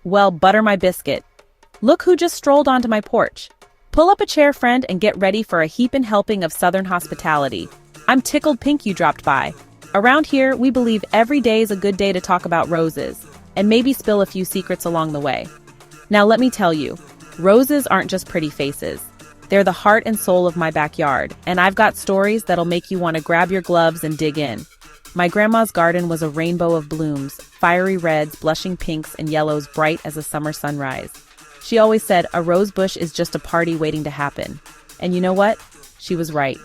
Well, butter my biscuit. Look who just strolled onto my porch. Pull up a chair, friend, and get ready for a heaping helping of Southern hospitality. I'm tickled pink you dropped by. Around here, we believe every day is a good day to talk about roses, and maybe spill a few secrets along the way. Now let me tell you, roses aren't just pretty faces. They're the heart and soul of my backyard, and I've got stories that'll make you want to grab your gloves and dig in. My grandma's garden was a rainbow of blooms, fiery reds, blushing pinks, and yellows bright as a summer sunrise. She always said a rose bush is just a party waiting to happen. And you know what? She was right.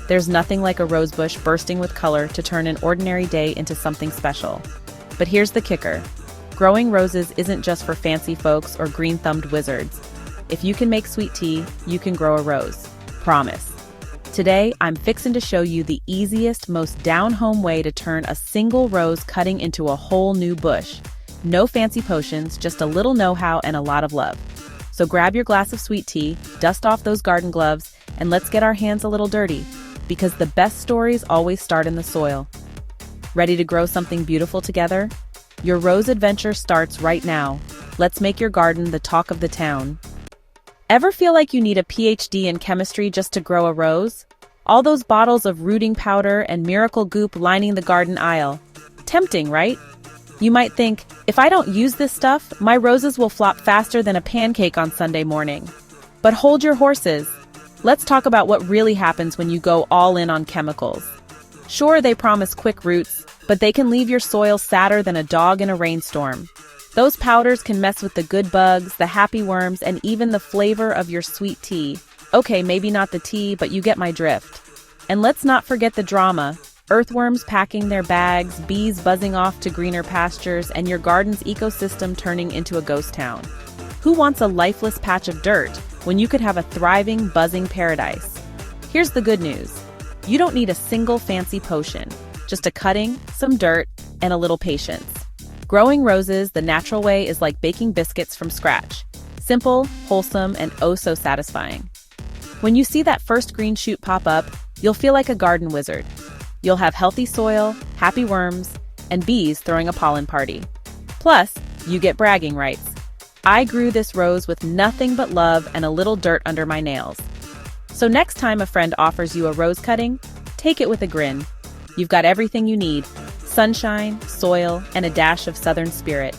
There's nothing like a rose bush bursting with color to turn an ordinary day into something special. But here's the kicker. Growing roses isn't just for fancy folks or green-thumbed wizards. If you can make sweet tea, you can grow a rose. Promise. Today, I'm fixing to show you the easiest, most down-home way to turn a single rose cutting into a whole new bush. No fancy potions, just a little know-how and a lot of love. So grab your glass of sweet tea, dust off those garden gloves, and let's get our hands a little dirty, because the best stories always start in the soil. Ready to grow something beautiful together? Your rose adventure starts right now. Let's make your garden the talk of the town. Ever feel like you need a PhD in chemistry just to grow a rose? All those bottles of rooting powder and miracle goop lining the garden aisle. Tempting, right? You might think, if I don't use this stuff, my roses will flop faster than a pancake on Sunday morning. But hold your horses. Let's talk about what really happens when you go all in on chemicals. Sure, they promise quick roots, but they can leave your soil sadder than a dog in a rainstorm. Those powders can mess with the good bugs, the happy worms, and even the flavor of your sweet tea. Okay, maybe not the tea, but you get my drift. And let's not forget the drama. Earthworms packing their bags, bees buzzing off to greener pastures, and your garden's ecosystem turning into a ghost town. Who wants a lifeless patch of dirt when you could have a thriving, buzzing paradise? Here's the good news. You don't need a single fancy potion, just a cutting, some dirt, and a little patience. Growing roses the natural way is like baking biscuits from scratch. Simple, wholesome, and oh so satisfying. When you see that first green shoot pop up, you'll feel like a garden wizard. You'll have healthy soil, happy worms, and bees throwing a pollen party. Plus, you get bragging rights. I grew this rose with nothing but love and a little dirt under my nails. So next time a friend offers you a rose cutting, take it with a grin. You've got everything you need: sunshine, soil, and a dash of southern spirit.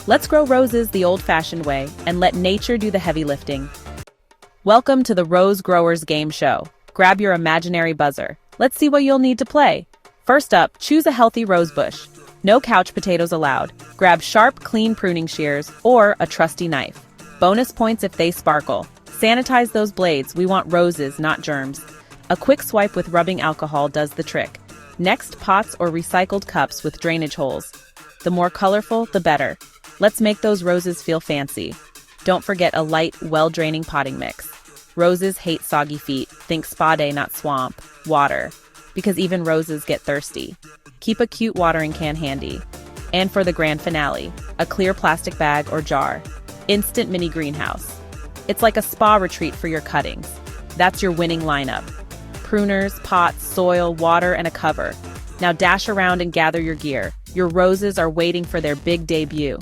Let's grow roses the old-fashioned way and let nature do the heavy lifting. Welcome to the Rose Growers Game Show. Grab your imaginary buzzer. Let's see what you'll need to play. First up, choose a healthy rose bush. No couch potatoes allowed. Grab sharp, clean pruning shears or a trusty knife. Bonus points if they sparkle. Sanitize those blades. We want roses, not germs. A quick swipe with rubbing alcohol does the trick. Next, pots or recycled cups with drainage holes. The more colorful, the better. Let's make those roses feel fancy. Don't forget a light, well-draining potting mix. Roses hate soggy feet. Think spa day, not swamp. Water. Because even roses get thirsty. Keep a cute watering can handy. And for the grand finale, a clear plastic bag or jar. Instant mini greenhouse. It's like a spa retreat for your cuttings. That's your winning lineup. Pruners, pots, soil, water, and a cover. Now dash around and gather your gear. Your roses are waiting for their big debut.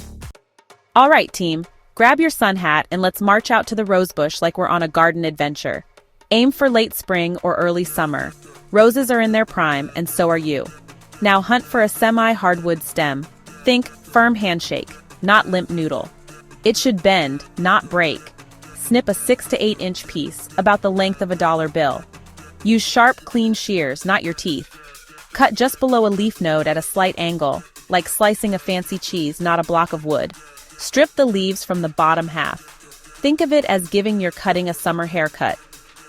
All right, team. Grab your sun hat and let's march out to the rose bush like we're on a garden adventure. Aim for late spring or early summer. Roses are in their prime, and so are you. Now hunt for a semi-hardwood stem. Think firm handshake, not limp noodle. It should bend, not break. Snip a 6 to 8 inch piece, about the length of a dollar bill. Use sharp, clean shears, not your teeth. Cut just below a leaf node at a slight angle, like slicing a fancy cheese, not a block of wood. Strip the leaves from the bottom half. Think of it as giving your cutting a summer haircut.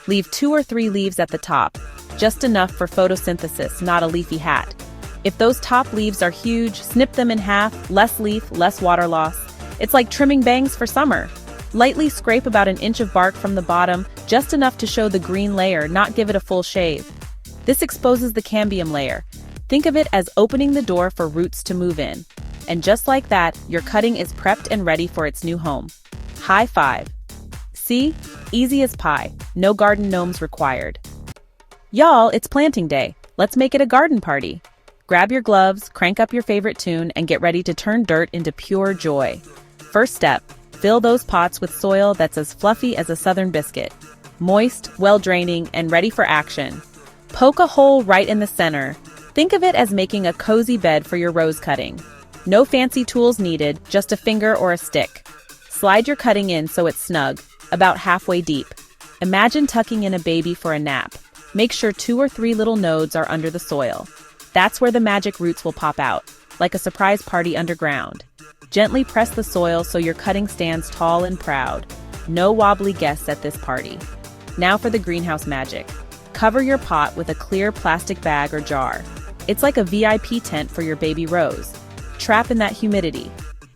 Leave 2 or 3 leaves at the top, just enough for photosynthesis, not a leafy hat. If those top leaves are huge, snip them in half, less leaf, less water loss. It's like trimming bangs for summer. Lightly scrape about 1 inch of bark from the bottom, just enough to show the green layer, not give it a full shave. This exposes the cambium layer. Think of it as opening the door for roots to move in. And just like that, your cutting is prepped and ready for its new home. High five. See? Easy as pie. No garden gnomes required. Y'all, it's planting day. Let's make it a garden party. Grab your gloves, crank up your favorite tune, and get ready to turn dirt into pure joy. First step, fill those pots with soil that's as fluffy as a southern biscuit. Moist, well-draining, and ready for action. Poke a hole right in the center. Think of it as making a cozy bed for your rose cutting. No fancy tools needed, just a finger or a stick. Slide your cutting in so it's snug, about halfway deep. Imagine tucking in a baby for a nap. Make sure 2 or 3 little nodes are under the soil. That's where the magic roots will pop out, like a surprise party underground. Gently press the soil so your cutting stands tall and proud. No wobbly guests at this party. Now for the greenhouse magic. Cover your pot with a clear plastic bag or jar. It's like a VIP tent for your baby rose. Trap in that humidity.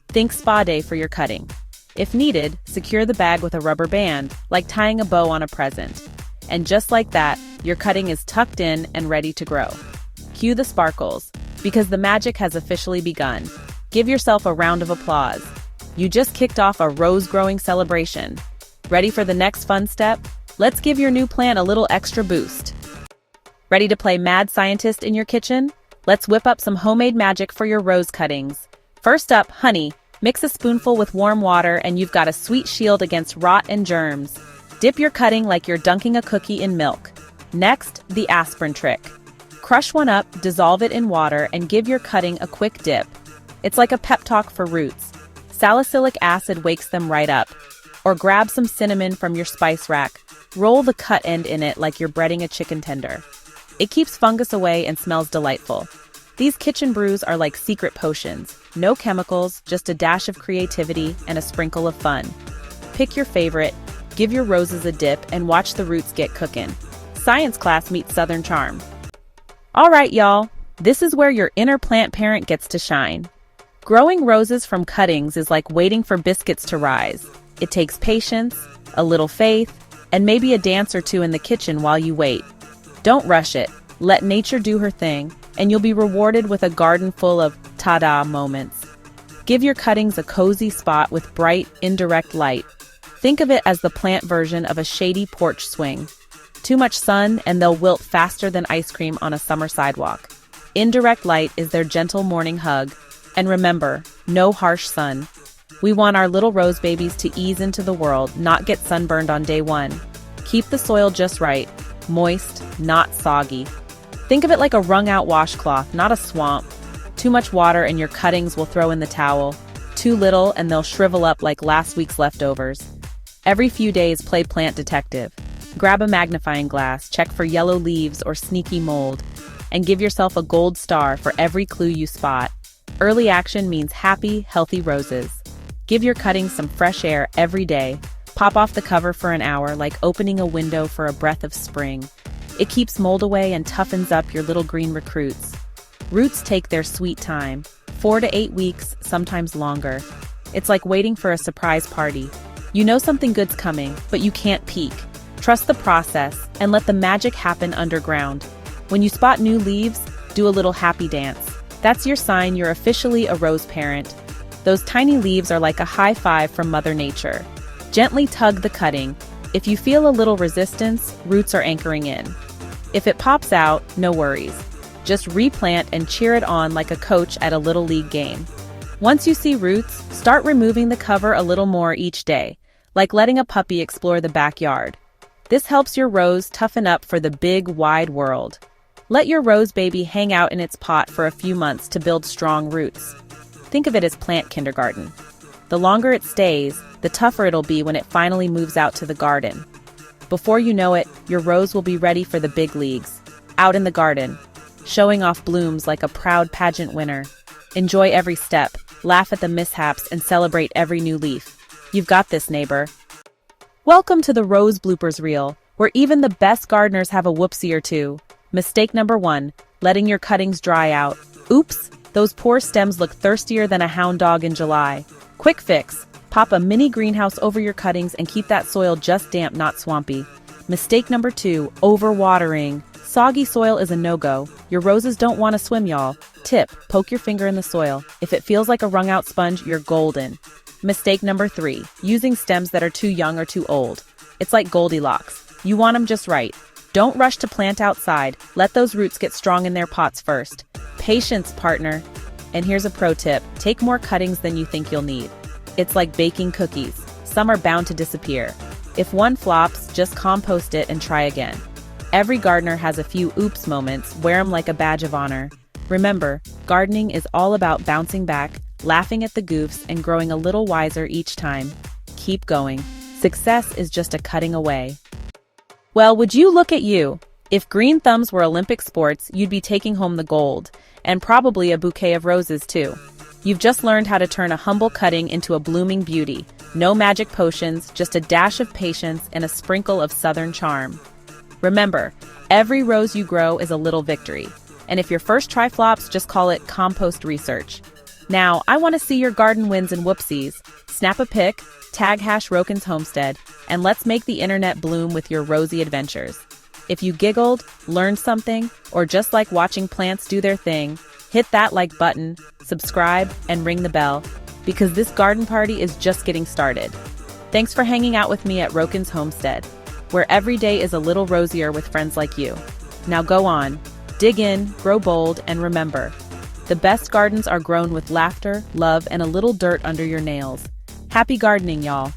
Think spa day for your cutting. If needed, secure the bag with a rubber band, like tying a bow on a present. And just like that, your cutting is tucked in and ready to grow. Cue the sparkles, because the magic has officially begun. Give yourself a round of applause. You just kicked off a rose-growing celebration. Ready for the next fun step? Let's give your new plant a little extra boost. Ready to play mad scientist in your kitchen? Let's whip up some homemade magic for your rose cuttings. First up, honey. Mix a spoonful with warm water and you've got a sweet shield against rot and germs. Dip your cutting like you're dunking a cookie in milk. Next, the aspirin trick. Crush one up, dissolve it in water, and give your cutting a quick dip. It's like a pep talk for roots. Salicylic acid wakes them right up. Or grab some cinnamon from your spice rack. Roll the cut end in it like you're breading a chicken tender. It keeps fungus away and smells delightful. These kitchen brews are like secret potions. No chemicals, just a dash of creativity and a sprinkle of fun. Pick your favorite, give your roses a dip, and watch the roots get cooking. Science class meets Southern charm. All right, y'all. This is where your inner plant parent gets to shine. Growing roses from cuttings is like waiting for biscuits to rise. It takes patience, a little faith, and maybe a dance or two in the kitchen while you wait. Don't rush it. Let nature do her thing, and you'll be rewarded with a garden full of ta-da moments. Give your cuttings a cozy spot with bright, indirect light. Think of it as the plant version of a shady porch swing. Too much sun and they'll wilt faster than ice cream on a summer sidewalk. Indirect light is their gentle morning hug. And remember, no harsh sun. We want our little rose babies to ease into the world, not get sunburned on day one. Keep the soil just right, moist, not soggy. Think of it like a wrung-out washcloth, not a swamp. Too much water and your cuttings will throw in the towel. Too little and they'll shrivel up like last week's leftovers. Every few days, play plant detective. Grab a magnifying glass, check for yellow leaves or sneaky mold, and give yourself a gold star for every clue you spot. Early action means happy, healthy roses. Give your cuttings some fresh air every day. Pop off the cover for an hour like opening a window for a breath of spring. It keeps mold away and toughens up your little green recruits. Roots take their sweet time, 4 to 8 weeks, sometimes longer. It's like waiting for a surprise party. You know something good's coming, but you can't peek. Trust the process and let the magic happen underground. When you spot new leaves, do a little happy dance. That's your sign you're officially a rose parent. Those tiny leaves are like a high five from Mother Nature. Gently tug the cutting. If you feel a little resistance, roots are anchoring in. If it pops out, no worries. Just replant and cheer it on like a coach at a little league game. Once you see roots, start removing the cover a little more each day, like letting a puppy explore the backyard. This helps your rose toughen up for the big, wide world. Let your rose baby hang out in its pot for a few months to build strong roots. Think of it as plant kindergarten. The longer it stays, the tougher it'll be when it finally moves out to the garden. Before you know it, your rose will be ready for the big leagues, out in the garden, showing off blooms like a proud pageant winner. Enjoy every step, laugh at the mishaps, and celebrate every new leaf. You've got this, neighbor. Welcome to the Rose Bloopers Reel, where even the best gardeners have a whoopsie or two. Mistake number 1, letting your cuttings dry out. Oops, those poor stems look thirstier than a hound dog in July. Quick fix, pop a mini greenhouse over your cuttings and keep that soil just damp, not swampy. Mistake number 2, overwatering. Soggy soil is a no-go. Your roses don't want to swim, y'all. Tip, poke your finger in the soil. If it feels like a wrung-out sponge, you're golden. Mistake number 3, using stems that are too young or too old. It's like Goldilocks. You want them just right. Don't rush to plant outside. Let those roots get strong in their pots first. Patience, partner. And here's a pro tip. Take more cuttings than you think you'll need. It's like baking cookies. Some are bound to disappear. If one flops, just compost it and try again. Every gardener has a few oops moments, wear them like a badge of honor. Remember, gardening is all about bouncing back, laughing at the goofs, and growing a little wiser each time. Keep going. Success is just a cutting away. Well, would you look at you? If green thumbs were Olympic sports, you'd be taking home the gold, and probably a bouquet of roses too. You've just learned how to turn a humble cutting into a blooming beauty. No magic potions, just a dash of patience and a sprinkle of southern charm. Remember, every rose you grow is a little victory. And if your first try flops, just call it compost research. Now, I want to see your garden wins and whoopsies. Snap a pic, tag #Rhokins Homestead, and let's make the internet bloom with your rosy adventures. If you giggled, learned something, or just like watching plants do their thing, hit that like button, subscribe, and ring the bell, because this garden party is just getting started. Thanks for hanging out with me at Rhokins Homestead, where every day is a little rosier with friends like you. Now go on, dig in, grow bold, and remember, the best gardens are grown with laughter, love, and a little dirt under your nails. Happy gardening, y'all.